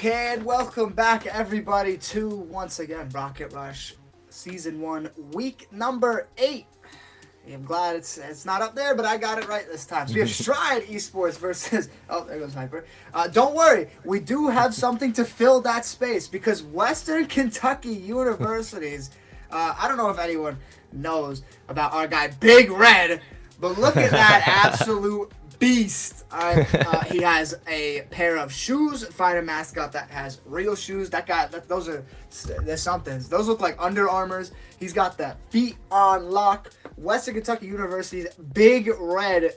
Okay, and welcome back everybody to, once again, Rocket Rush Season 1, Week number 8. I'm glad it's not up there, but I got it right this time. So we have Stryde Esports versus... Oh, there goes Hyper. Don't worry, we do have something to fill that space because Western Kentucky University's... I don't know if anyone knows about our guy Big Red, but look at that absolute beast. He has a pair of shoes. Find a mascot that has real shoes. That guy, there's something. Those look like Under Armours. He's got the feet on lock. Western Kentucky University's Big Red.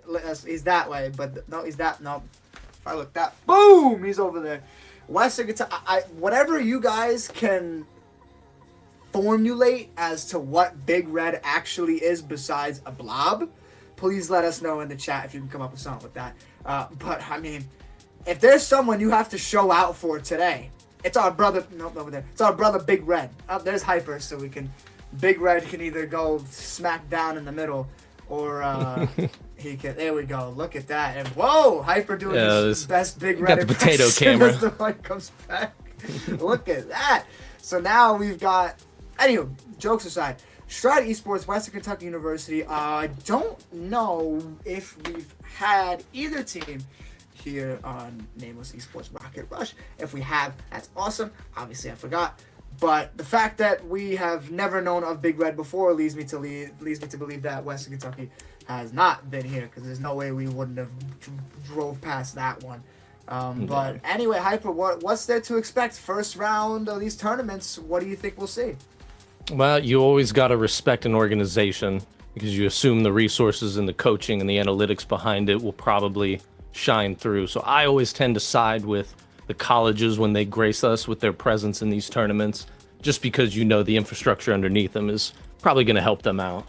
He's that way, but no, he's that. No, if I look that, boom, he's over there. Western Kentucky. Whatever you guys can formulate as to what Big Red actually is besides a blob, please let us know in the chat if you can come up with something with that. But, I mean, if there's someone you have to show out for today, it's our brother... Nope, over there. It's our brother Big Red. Oh, there's Hyper, so we can... Big Red can either go smack down in the middle, or he can... There we go. Look at that. And, whoa! Hyper doing his best Big Red got the potato camera. as the mic comes back. Look at that. So now we've got... Anywho, jokes aside... Stryde Esports, Western Kentucky University. I don't know if we've had either team here on Nameless Esports Rocket Rush. If we have, that's awesome. Obviously, I forgot. But the fact that we have never known of Big Red before leads me to believe that Western Kentucky has not been here, because there's no way we wouldn't have drove past that one. But anyway, Hyper, what's there to expect? First round of these tournaments, what do you think we'll see? Well, you always got to respect an organization because you assume the resources and the coaching and the analytics behind it will probably shine through. So I always tend to side with the colleges when they grace us with their presence in these tournaments, just because you know the infrastructure underneath them is probably going to help them out.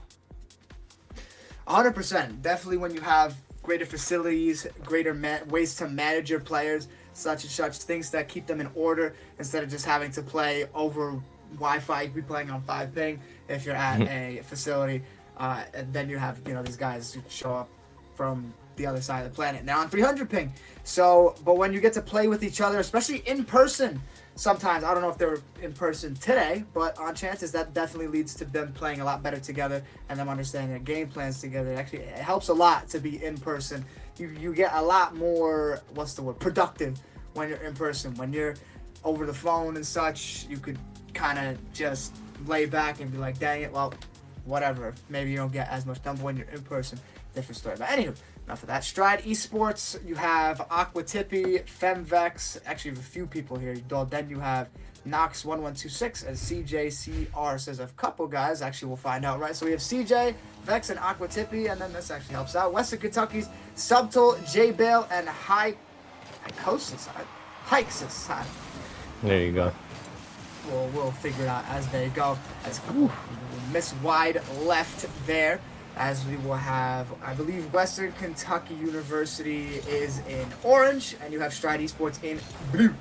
100%. Definitely when you have greater facilities, greater ways to manage your players, such and such, things that keep them in order instead of just having to play over Wi-Fi. You could be playing on 5 ping if you're at a facility, and then you have these guys who show up from the other side of the planet now on 300 ping. So, but when you get to play with each other, especially in person, sometimes I don't know if they're in person today, but on chances that definitely leads to them playing a lot better together and them understanding their game plans together. Actually, it helps a lot to be in person. You get a lot more productive when you're in person. When you're over the phone and such, you could kind of just lay back and be like, dang it, well, whatever. Maybe you don't get as much done, but when you're in person, different story. But anywho, enough of that. Stryde Esports, you have Aqua Tippy, Femvex, actually a few people here. Then you have Nox1126 and CJCR says a couple guys. Actually, we'll find out, right? So we have CJ, Vex, and Aqua Tippy, and then this actually helps out. Western Kentucky's Subtle, J-Bale, and Hikes. There you go. We'll figure it out as they go. As miss wide left there, as we will have, I believe, Western Kentucky University is in orange, and you have Stryde Esports in blue.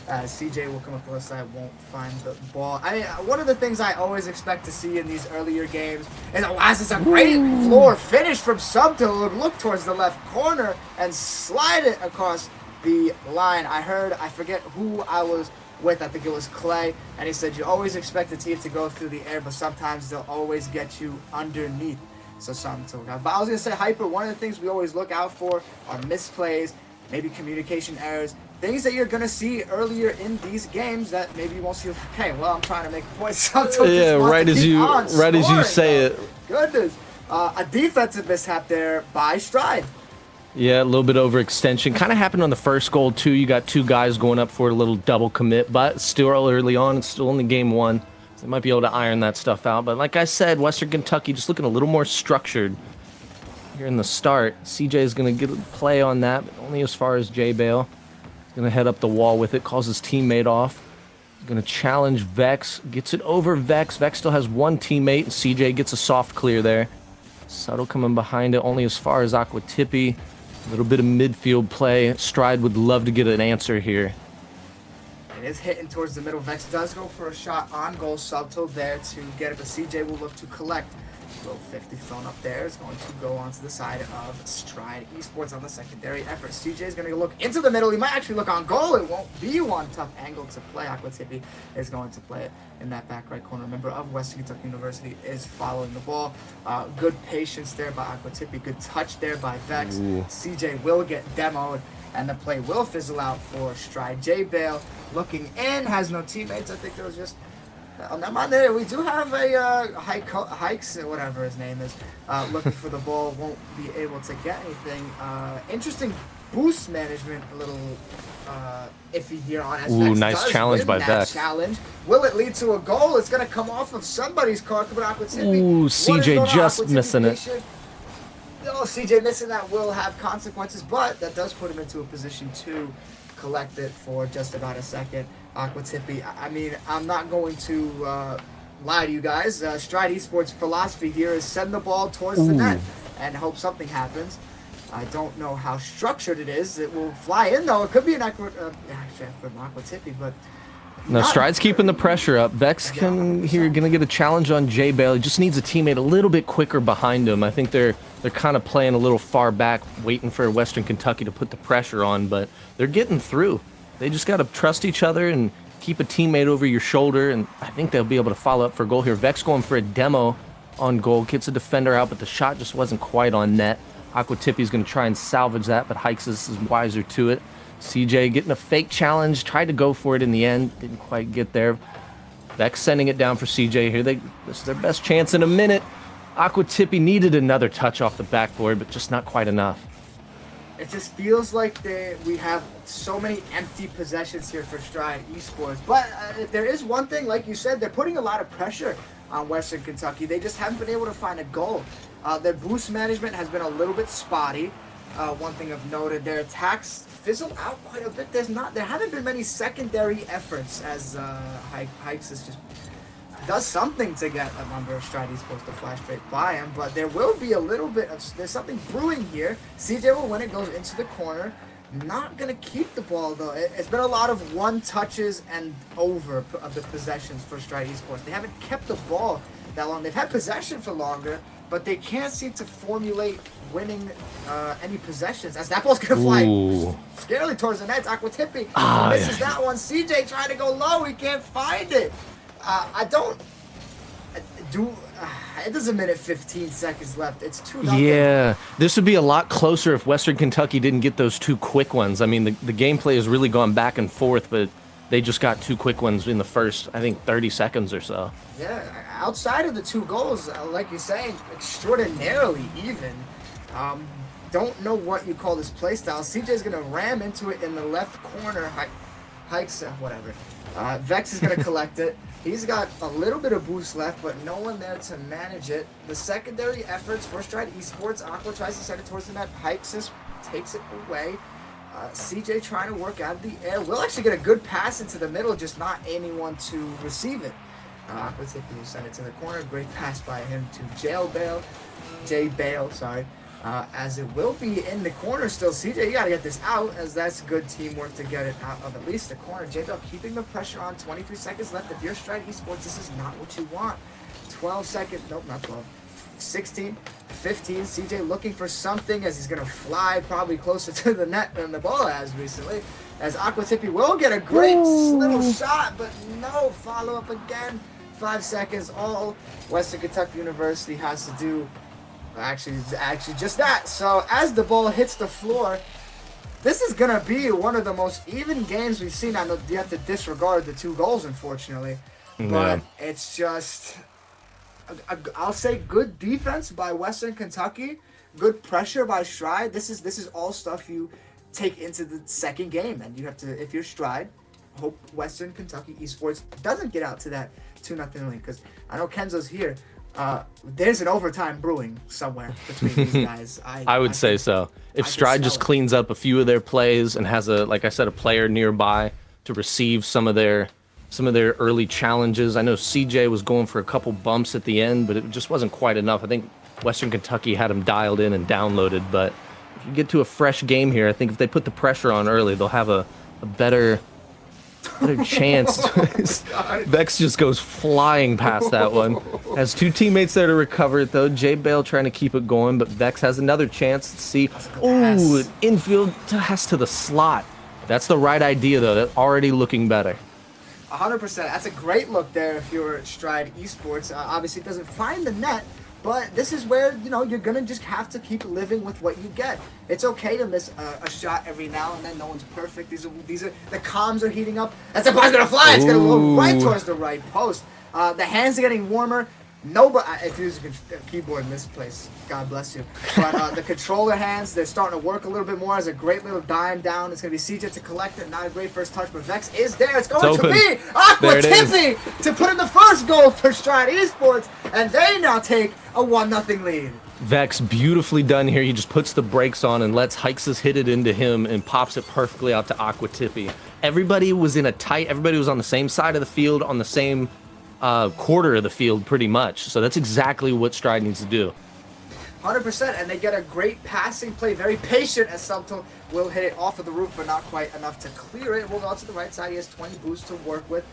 CJ will come up the left side, won't find the ball. One of the things I always expect to see in these earlier games is it's a great floor finish from Subtle. Look towards the left corner and slide it across the line. I forget who I was with, I think it was Clay, and he said you always expect the team to go through the air, but sometimes they'll always get you underneath. So something to look out. But I was going to say, Hyper, one of the things we always look out for are misplays, maybe communication errors, things that you're going to see earlier in these games that maybe you won't see. Okay, well, I'm trying to make a point. Yeah, right as you say it. Goodness. A defensive mishap there by Stryde. Yeah, a little bit overextension. Kind of happened on the first goal, too. You got 2 guys going up for a little double commit, but still early on. It's still only game 1. So they might be able to iron that stuff out. But like I said, Western Kentucky just looking a little more structured here in the start. CJ is going to get a play on that, but only as far as J-Bale. He's going to head up the wall with it, calls his teammate off. He's going to challenge Vex, gets it over Vex. Vex still has 1 teammate, and CJ gets a soft clear there. Subtle coming behind it, only as far as Aqua Tippy. A little bit of midfield play. Stryde would love to get an answer here. It is hitting towards the middle. Vex does go for a shot on goal. Subtle there to get it, but CJ will look to collect Little 50 thrown up there is going to go onto the side of Stryde Esports on the secondary effort. CJ is going to look into the middle. He might actually look on goal. It won't be one. Tough angle to play. Aquatipi is going to play it in that back right corner. Member of Western Kentucky University is following the ball. Good patience there by Aquatipi. Good touch there by Vex. Ooh. CJ will get demoed, and the play will fizzle out for Stryde. J Bale looking in, has no teammates. I think there was just... I'm on there. We do have a Hikes, whatever his name is, looking for the ball. Won't be able to get anything. Interesting boost management, a little iffy here on as Ooh, Vex nice does challenge win by that Vex. challenge. Will it lead to a goal? It's going to come off of somebody's car. But Aquatipi. Ooh, What is CJ going on? just Aquatipi missing it. patient. Oh, CJ missing that will have consequences, but that does put him into a position to collect it for just about a second. Aquatipi, I mean, I'm not going to lie to you guys. Stryde Esports' philosophy here is send the ball towards the net and hope something happens. I don't know how structured it is. It will fly in, though. It could be an Aquatipi, but... No, Stride's keeping the pressure up. Vex here gonna get a challenge on J Bale. He just needs a teammate a little bit quicker behind him. I think they're kind of playing a little far back, waiting for Western Kentucky to put the pressure on, but they're getting through. They just gotta trust each other and keep a teammate over your shoulder, and I think they'll be able to follow up for a goal here. Vex going for a demo on goal, gets a defender out, but the shot just wasn't quite on net. Aquatipi's gonna try and salvage that, but Hikes is wiser to it. CJ getting a fake challenge, tried to go for it in the end, didn't quite get there. Vex sending it down for CJ here. This is their best chance in a minute. Aquatipi needed another touch off the backboard, but just not quite enough. It just feels like we have so many empty possessions here for Stryde Esports. But if there is one thing, like you said, they're putting a lot of pressure on Western Kentucky. They just haven't been able to find a goal. Their boost management has been a little bit spotty. One thing I've noted, their attacks fizzle out quite a bit. There haven't been many secondary efforts as Hikes is just does something to get a member of Stryde Esports to fly straight by him, but there will be a little bit of, there's something brewing here. CJ will win it, goes into the corner. Not going to keep the ball, though. It's been a lot of one touches and over of the possessions for Stryde Esports. They haven't kept the ball that long. They've had possession for longer, but they can't seem to formulate winning any possessions, as that ball's going to fly scarily towards the net. Aquatipi misses that one. CJ trying to go low. He can't find it. It is a minute 15 seconds left. It's 2-0. Yeah, this would be a lot closer if Western Kentucky didn't get those two quick ones. I mean, the gameplay has really gone back and forth, but they just got two quick ones in the first, I think, 30 seconds or so. Yeah, outside of the two goals, like you're saying, extraordinarily even. Don't know what you call this play style. CJ's going to ram into it in the left corner. Hikes, whatever. Vex is going to collect it. He's got a little bit of boost left, but no one there to manage it. The secondary efforts for Stryde Esports. Aqua tries to send it towards the net. Hikes takes it away. CJ trying to work out of the air. Will actually get a good pass into the middle, just not anyone to receive it. Aqua will send it to the corner. Great pass by him to J Bale, sorry. As it will be in the corner still. CJ, you got to get this out, as that's good teamwork to get it out of at least the corner. J Bale keeping the pressure on. 23 seconds left. If you're Stryde Esports, this is not what you want. 12 seconds. Nope, not 12. 16, 15. CJ looking for something as he's going to fly probably closer to the net than the ball has recently. As Aquatipi will get a great little shot, but no follow-up again. 5 seconds. All Western Kentucky University has to do actually just that. So as the ball hits the floor, this is going to be one of the most even games we've seen. I know you have to disregard the two goals, unfortunately. But it's just, I'll say, good defense by Western Kentucky, good pressure by Stryde. This is all stuff you take into the second game, and you have to, if you're Stryde, hope Western Kentucky Esports doesn't get out to that 2-0 lead, because I know Kenzo's here. There's an overtime brewing somewhere between these guys. I would say so. If Stryde just cleans up a few of their plays and has like I said, a player nearby to receive some of their early challenges. I know CJ was going for a couple bumps at the end, but it just wasn't quite enough. I think Western Kentucky had him dialed in and downloaded, but if you get to a fresh game here, I think if they put the pressure on early, they'll have a better Another chance. Vex just goes flying past that one. Has two teammates there to recover it, though. J-Bale trying to keep it going, but Vex has another chance. Let's see. Ooh, infield pass to the slot. That's the right idea, though. That's already looking better. 100%. That's a great look there if you're Stryde Esports. Obviously, it doesn't find the net, but this is where, you know, you're going to just have to keep living with what you get. It's okay to miss a shot every now and then. No one's perfect. These are the comms are heating up. That's a ball's going to fly. It's going to go right towards the right post. The hands are getting warmer. Nobody, if you use a keyboard in this place, God bless you. But the controller hands, they're starting to work a little bit more. As a great little dime down. It's going to be CJ to collect it. Not a great first touch, but Vex is there. It's going to be Aqua Tippy to put in the first goal for Stryde Esports, and they now take a 1-0 lead. Vex, beautifully done here. He just puts the brakes on and lets Hykes hit it into him and pops it perfectly out to Aqua Tippy. Everybody was in a tight, everybody was on the same side of the field, on the same quarter of the field pretty much. So that's exactly what Stryde needs to do. 100%, and they get a great passing play, very patient as Subtle will hit it off of the roof, but not quite enough to clear it. We'll go to the right side. He has 20 boosts to work with.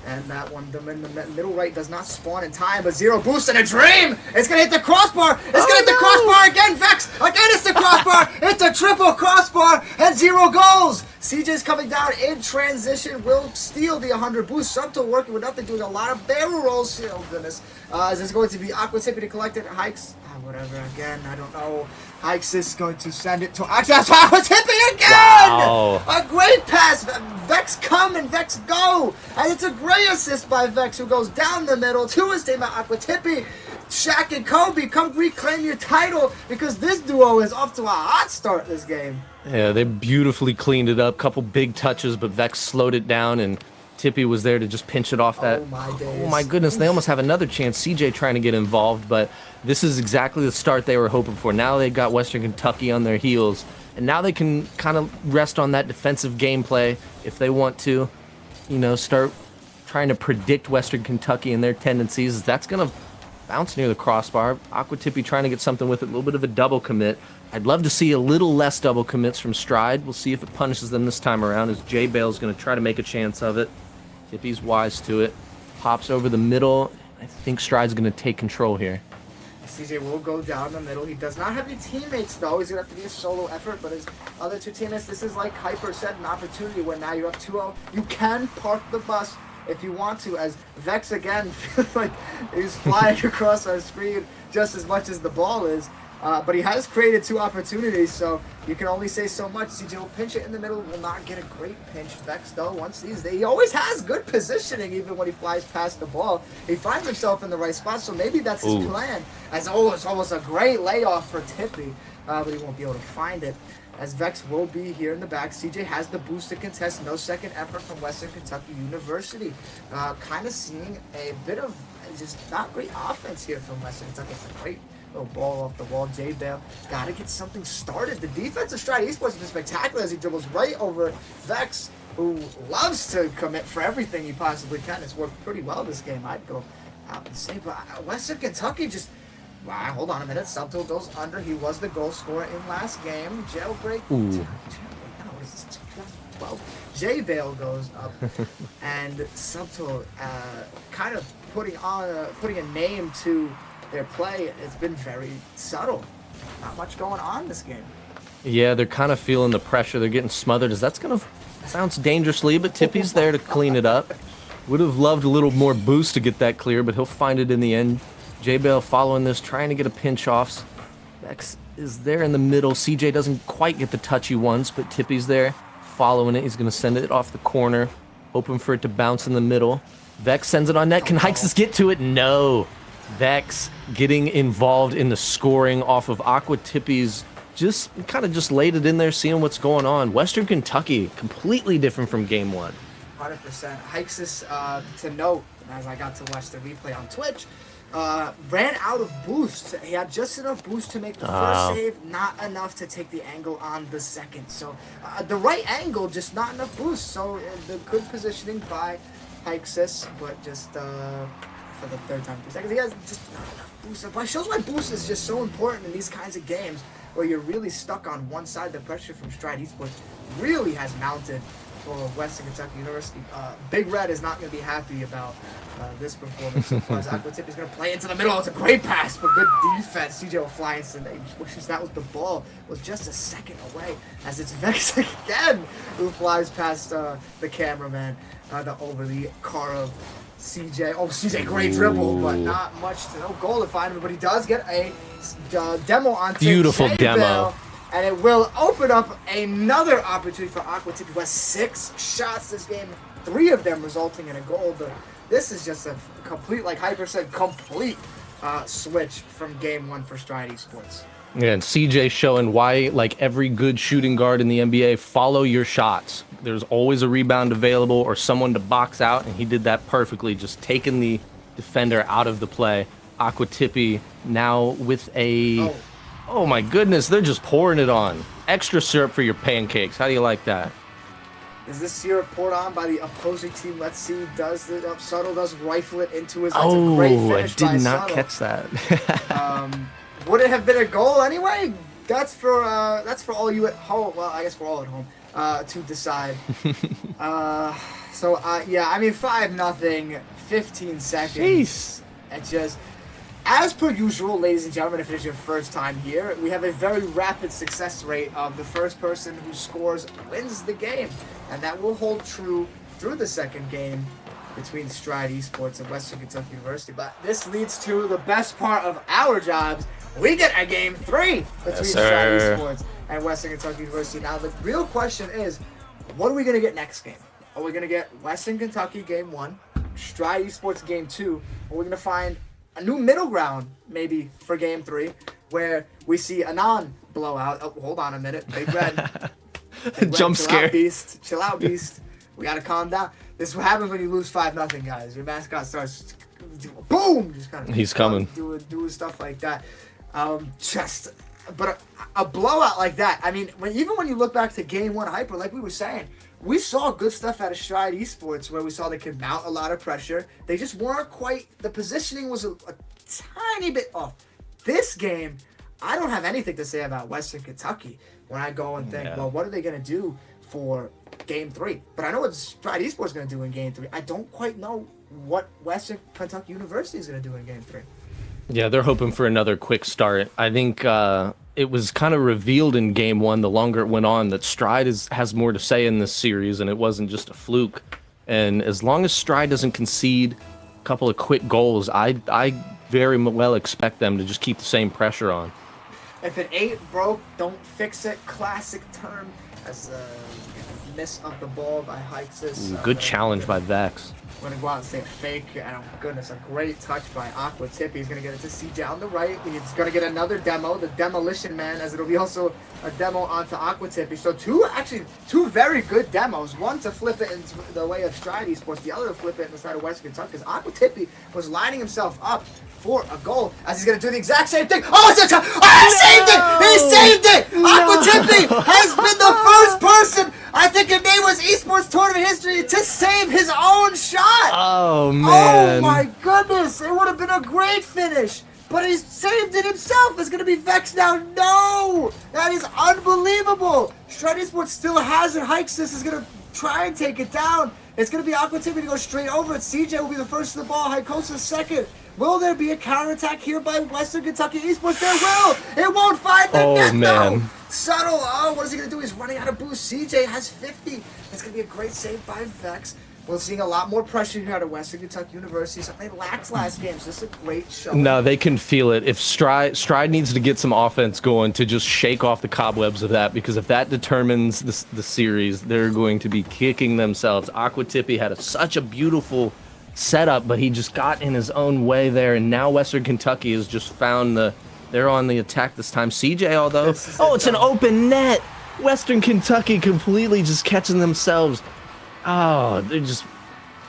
And that one, the middle right does not spawn in time, but 0 boost and a dream! It's gonna hit the crossbar! It's gonna hit the crossbar again, Vex! Again, it's the crossbar! It's a triple crossbar and 0 goals! CJ's coming down in transition, will steal the 100 boost. Subtle working with nothing, doing a lot of barrel rolls. Oh goodness. Is this going to be Aqua Tippy to collect it? Hykes, whatever, again, I don't know. Hykes is going to send it to Aqua Tippy again! Wow. A great pass! Vex come and Vex go! And it's a great assist by Vex, who goes down the middle to his teammate Aqua Tippy. Shaq and Kobe, come reclaim your title, because this duo is off to a hot start this game. Yeah, they beautifully cleaned it up. Couple big touches, but Vex slowed it down, and Tippy was there to just pinch it off that. Oh my days. Oh my goodness, they almost have another chance. CJ trying to get involved, but this is exactly the start they were hoping for. Now they've got Western Kentucky on their heels, and now they can kind of rest on that defensive gameplay if they want to, you know, start trying to predict Western Kentucky and their tendencies. That's going to bounce near the crossbar. Aqua Tippy trying to get something with it, a little bit of a double commit. I'd love to see a little less double commits from Stryde. We'll see if it punishes them this time around, as J-Bale's going to try to make a chance of it. Tippy's wise to it. Pops over the middle. I think Stryde's going to take control here. CJ will go down the middle. He does not have any teammates, though. He's going to have to be a solo effort, but his other two teammates, this is like Hyper said, an opportunity where now you're up 2-0. You can park the bus if you want to, as Vex again feels like he's flying across our screen just as much as the ball is. But he has created 2 opportunities, so you can only say so much. CJ will pinch it in the middle, will not get a great pinch. Vex, though, once he always has good positioning, even when he flies past the ball. He finds himself in the right spot, so maybe that's his plan. As it's almost a great layoff for Tippy, but he won't be able to find it. As Vex will be here in the back. CJ has the boost to contest. No second effort from Western Kentucky University. Kind of seeing a bit of just not great offense here from Western Kentucky. It's a great little ball off the wall. J-Bale got to get something started. The defense of Stryde Esports has been spectacular as he dribbles right over Vex, who loves to commit for everything he possibly can. It's worked pretty well this game, I'd go out and say. But Western Kentucky just... Wow, hold on a minute. Subtle goes under. He was the goal scorer in last game. Jailbreak. Jailbreak. No, this is 2012. J-Bale goes up, and Subtle kind of putting a name to their play. It's been very subtle. Not much going on this game. Yeah, they're kind of feeling the pressure. They're getting smothered. That's going to bounce dangerously, but Tippy's there to clean it up. Would have loved a little more boost to get that clear, but he'll find it in the end. J-Bale following this, trying to get a pinch off. Vex is there in the middle. CJ doesn't quite get the touch he wants, but Tippy's there following it. He's going to send it off the corner, hoping for it to bounce in the middle. Vex sends it on net. Can Hykes get to it? No. Vex getting involved in the scoring off of Aqua Tippy's. Just laid it in there, seeing what's going on. Western Kentucky, completely different from game 1. 100%. Hykes is, to note, as I got to watch the replay on Twitch, ran out of boost. He had just enough boost to make the first save, not enough to take the angle on the second. So the right angle, just not enough boost. So the good positioning by Hykes, but just for the third time, 3 seconds, he has just not enough boost. But it shows why boost is just so important in these kinds of games where you're really stuck on one side. The pressure from Stryde Esports really has mounted for Western Kentucky University. Big Red is not going to be happy about this performance because Aqua Tip is going to play into the middle. It's a great pass, but good defense. CJ will fly into the wishes that was the ball was just a second away as it's Vex again who flies past the cameraman over the car of CJ. Oh, CJ, great dribble, but not much to no goal to find him. But he does get a demo on beautiful demo. Bell, and it will open up another opportunity for Aqua Tip, who has 6 shots this game, 3 of them resulting in a goal. But this is just a complete, like Hyper said, complete switch from game 1 for Stryde Esports. Yeah, and CJ showing why, like every good shooting guard in the NBA, follow your shots. There's always a rebound available or someone to box out, and he did that perfectly, just taking the defender out of the play. Aqua Tippy now with a... Oh my goodness, they're just pouring it on. Extra syrup for your pancakes. How do you like that? Is this syrup poured on by the opposing team? Let's see. Does the Subtle does rifle it into his... Oh, a great finish I did not Subtle. catch that. Would it have been a goal anyway? That's for all you at home. Well, I guess we're all at home to decide. Yeah, I mean 5-0, 15 seconds. Jeez. It just, as per usual, ladies and gentlemen, if it's your first time here, we have a very rapid success rate of the first person who scores wins the game, and that will hold true through the second game between Stryde Esports and Western Kentucky University. But this leads to the best part of our jobs. We get a game 3 between Stryde Esports and Western Kentucky University. Now, the real question is, what are we going to get next game? Are we going to get Western Kentucky game 1, Stryde Esports game 2, or are we going to find a new middle ground, maybe, for game 3, where we see a non-blowout? Oh, hold on a minute. Big Red. Jump scare. Chill out, Beast. We got to calm down. This is what happens when you lose 5-0, guys. Your mascot starts, boom! Just kind of he's coming. Doing stuff like that. But a blowout like that, I mean, even when you look back to game 1 Hyper, like we were saying, we saw good stuff out of Stryde Esports where we saw they could mount a lot of pressure. They just weren't quite, the positioning was a tiny bit off. This game, I don't have anything to say about Western Kentucky when I go and think, well, what are they going to do for game 3? But I know what Stryde Esports is going to do in game 3. I don't quite know what Western Kentucky University is going to do in game 3. Yeah, they're hoping for another quick start. I think it was kind of revealed in game 1, the longer it went on, that Stryde has more to say in this series, and it wasn't just a fluke. And as long as Stryde doesn't concede a couple of quick goals, I very well expect them to just keep the same pressure on. If it ain't broke, don't fix it. Classic term as a miss of the ball by Hyksis. Good challenge by Vex. We're going to go out and say a fake, and oh goodness, a great touch by Aqua Tippy. He's going to get it to CJ on the right. He's going to get another demo, the Demolition Man, as it'll be also a demo onto Aqua Tippy. So two very good demos. One to flip it into the way of Stryde Esports, the other to flip it in the side of Western Kentucky, because Aqua Tippy was lining himself up for a goal, as he's going to do the exact same thing. Oh, it's a he saved it! Aqua Tippy has been the first person, I think in Mayweather's esports tournament history, to save his own shot. Oh, man. Oh, my goodness. It would have been a great finish. But he saved it himself. It's going to be Vex now. No! That is unbelievable. Stryde Esports still has it. Hyksis is going to try and take it down. It's going to be Aqua Tippy to go straight over it. CJ will be the first to the ball. Hykosa second. Will there be a counterattack here by Western Kentucky Esports? There will! It won't find the net, man. though! Subtle. Oh, what is he going to do? He's running out of boost. CJ has 50. It's going to be a great save by Vex. We're seeing a lot more pressure here out of Western Kentucky University. Something they lacked last game. So this is a great show. No, they can feel it. If Stryde needs to get some offense going to just shake off the cobwebs of that, because if that determines the series, they're going to be kicking themselves. Aqua Tippy had such a beautiful setup, but he just got in his own way there, and now Western Kentucky has just found they're on the attack this time. CJ, although, it's an open net. Western Kentucky completely just catching themselves. Oh, they're just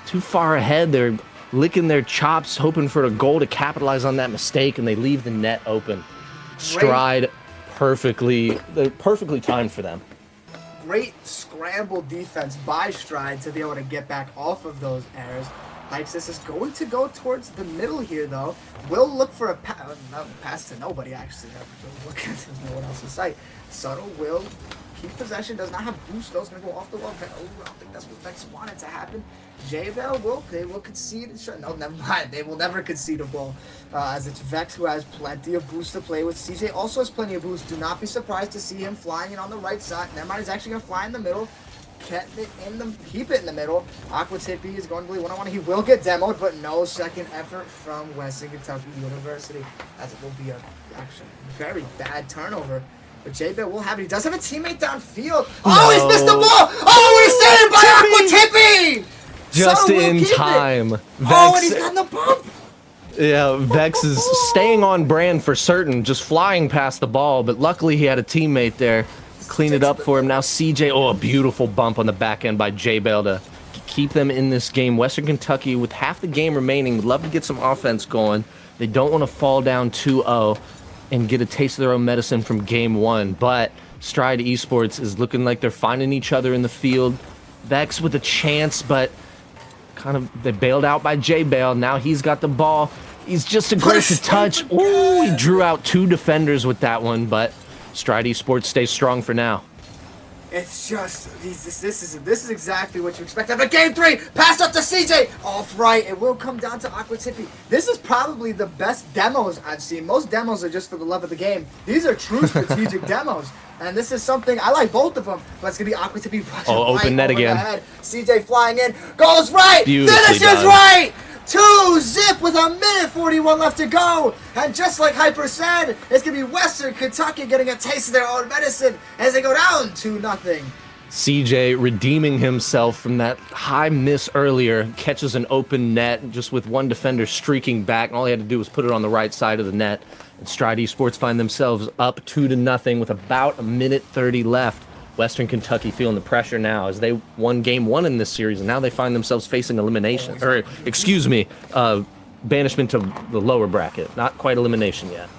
too far ahead. They're licking their chops, hoping for a goal to capitalize on that mistake, and they leave the net open. Stryde perfectly timed for them. Great scramble defense by Stryde to be able to get back off of those errors. Hyksis is going to go towards the middle here, though. Will look for a pass to nobody, actually. There's no one else in sight. Subtle will keep possession, does not have boost, though. It's going to go off the wall. Oh, I don't think that's what Vex wanted to happen. J-Bell they will concede. No, never mind. They will never concede a ball. As it's Vex who has plenty of boost to play with. CJ also has plenty of boost. Do not be surprised to see him flying in on the right side. Never mind, he's actually going to fly in the middle. Keep it in the middle. Aqua Tippy is going to be one-on-one. He will get demoed, but no second effort from Western Kentucky University, as it will be a actually very bad turnover. But J-Bell will have it. He does have a teammate downfield. Oh, he's missed the ball! Oh, what a save by Aqua Tippy! Just in time. Vex, and he's got the bump! Yeah, Vex is staying on brand for certain, just flying past the ball, but luckily he had a teammate there. Clean it up for him. Now CJ, a beautiful bump on the back end by J-Bell to keep them in this game. Western Kentucky, with half the game remaining, would love to get some offense going. They don't want to fall down 2-0 and get a taste of their own medicine from game one, but Stryde Esports is looking like they're finding each other in the field. Vex with a chance, but kind of they bailed out by J-Bell. Now he's got the ball. He's just a great to touch. Ooh, he drew out 2 defenders with that one, but Stryde Esports stays strong for now. It's just this is exactly what you expect out of game 3. Pass up to CJ off right. It will come down to Aqua Tippy. This is probably the best demos I've seen. Most demos are just for the love of the game. These are true strategic demos, and this is something I like both of them. But it's gonna be Aqua Tippy. Open net again. CJ flying in, goes right, finishes right. 2-zip with 1:41 left to go. And just like Hyper said, it's going to be Western Kentucky getting a taste of their own medicine as they go down 2-0. CJ redeeming himself from that high miss earlier, catches an open net just with one defender streaking back, and all he had to do was put it on the right side of the net. And Stryde Esports find themselves up 2-0 with about 1:30 left. Western Kentucky feeling the pressure now as they won game 1 in this series, and now they find themselves facing elimination, or excuse me, banishment to the lower bracket. Not quite elimination yet.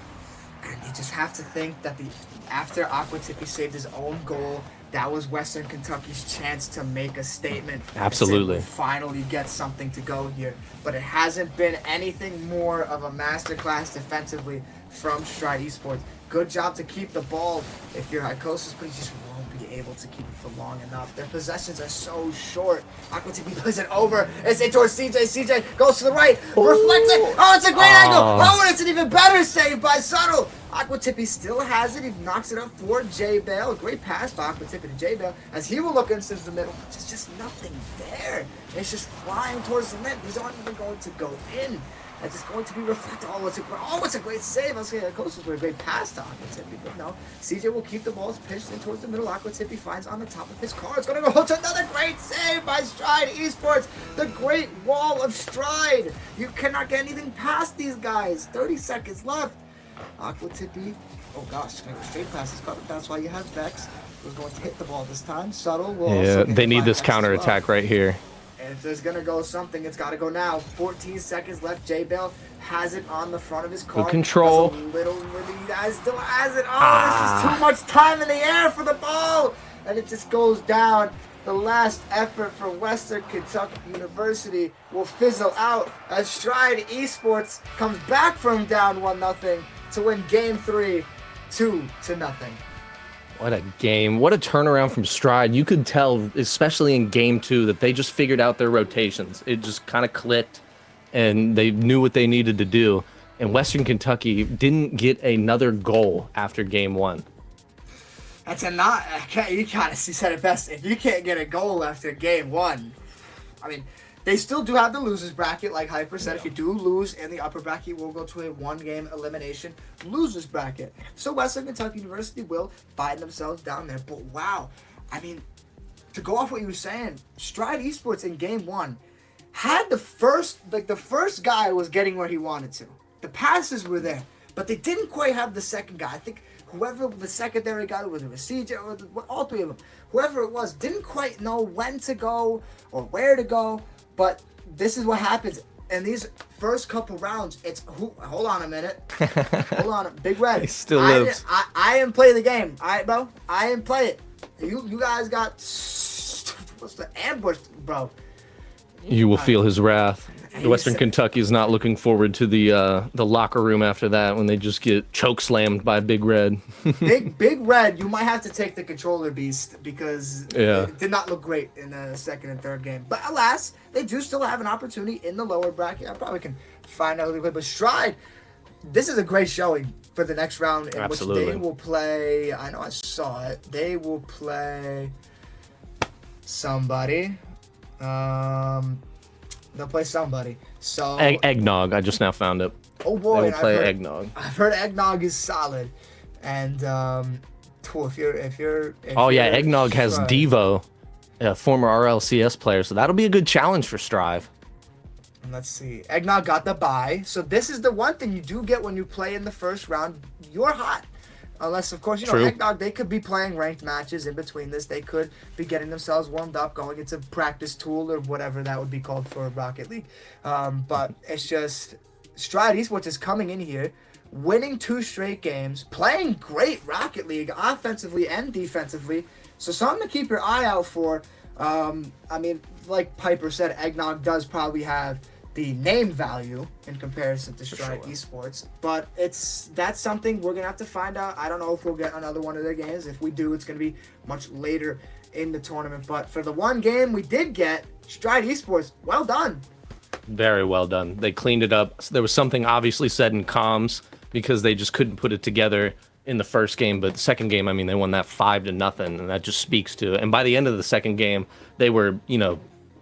And you just have to think that after Aqua Tippy saved his own goal, that was Western Kentucky's chance to make a statement. Absolutely. And finally get something to go here. But it hasn't been anything more of a masterclass defensively from Stryde Esports. Good job to keep the ball if you're Icosis, but you just won't be able to keep it for long enough. Their possessions are so short. Aqua Tippy plays it over. It's in towards CJ. CJ goes to the right. Reflects it. Oh, it's a great angle. Oh, and it's an even better save by Subtle. Aqua Tippy still has it. He knocks it up for J-Bell. A great pass by Aqua Tippy to J-Bell as he will look into the middle. There's just nothing there. It's just flying towards the net. These aren't even going to go in. And it's going to be reflected. It's a great save. I was saying Coastal with a great pass to Aqua Tippy, but no. CJ will keep the ball pitched in towards the middle. Aqua Tippy finds on the top of his car. It's going to go to another great save by Stryde Esports. The great wall of Stryde. You cannot get anything past these guys. 30 seconds left. Aqua Tippy. Oh gosh, going to go straight past his car. That's why you have Vex. Who's going to hit the ball this time. Subtle will also they need this counter attack right here. And if there's going to go something, it's got to go now. 14 seconds left. J-Bell has it on the front of his car. Good control. Still has it. Oh, this is too much time in the air for the ball. And it just goes down. The last effort for Western Kentucky University will fizzle out as Stryde Esports comes back from down 1-0 to win game 3, 2-0. What a game. What a turnaround from Stryde. You could tell, especially in game 2, that they just figured out their rotations. It just kind of clicked, and they knew what they needed to do. And Western Kentucky didn't get another goal after game 1. That's you kind of said it best. If you can't get a goal after game 1, I mean, they still do have the losers bracket, like Hyper said. Yeah. If you do lose in the upper bracket, you will go to a 1-game elimination losers bracket. So Western Kentucky University will find themselves down there. But wow, I mean, to go off what you were saying, Stryde Esports in game 1 had the first guy was getting where he wanted to. The passes were there, but they didn't quite have the second guy. I think whoever the secondary guy was, it was CJ or all 3 of them, whoever it was, didn't quite know when to go or where to go. But this is what happens in these first couple rounds. Hold on a minute. Hold on. Big Red. He still lives. I didn't play the game. All right, bro? I didn't play it. You guys got what's the ambush, bro? You will feel his wrath. The Western Kentucky is not looking forward to the locker room after that when they just get choke slammed by Big Red. Big Red, you might have to take the controller beast because it did not look great in the second and third game. But alas, they do still have an opportunity in the lower bracket. I probably can find out a little bit. But Stryde, this is a great showing for the next round in which they will play. I know I saw it. They will play somebody. They'll play somebody. So Eggnog. I just now found it. Oh boy, they will play Eggnog. I've heard Eggnog is solid, and if you're Eggnog has Devo, a former RLCS player, so that'll be a good challenge for Strive. And let's see. Eggnog got the bye, so this is the one thing you do get when you play in the first round. You're hot. Unless, of course, Eggnog, they could be playing ranked matches in between this. They could be getting themselves warmed up, going into practice tool or whatever that would be called for Rocket League. But it's just Stryde Esports is coming in here, winning 2 straight games, playing great Rocket League offensively and defensively. So something to keep your eye out for. I mean, like Piper said, Eggnog does probably have the name value in comparison to Stryde Esports, but that's something we're gonna have to find out. I don't know if we'll get another one of their games. If we do, it's gonna be much later in the tournament. But for the one game we did get, Stryde Esports, well done. Very well done. They cleaned it up. There was something obviously said in comms because they just couldn't put it together in the first game, but the second game, I mean, they won that 5-0, and that just speaks to it. And by the end of the second game, they were,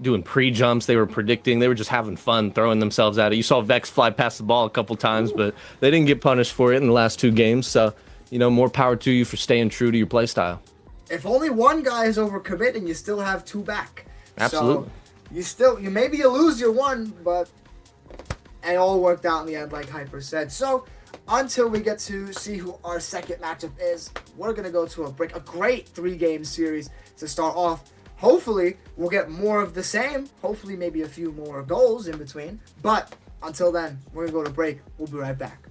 doing pre-jumps, they were predicting, they were just having fun, throwing themselves at it. You saw Vex fly past the ball a couple times, but they didn't get punished for it in the last 2 games, so, more power to you for staying true to your play style. If only one guy is overcommitting, you still have 2 back. Absolutely. So maybe you lose your one, but it all worked out in the end, like Hyper said. So until we get to see who our second matchup is, we're going to go to a break. A great 3-game series to start off. Hopefully, we'll get more of the same. Hopefully, maybe a few more goals in between. But until then, we're going to go to break. We'll be right back.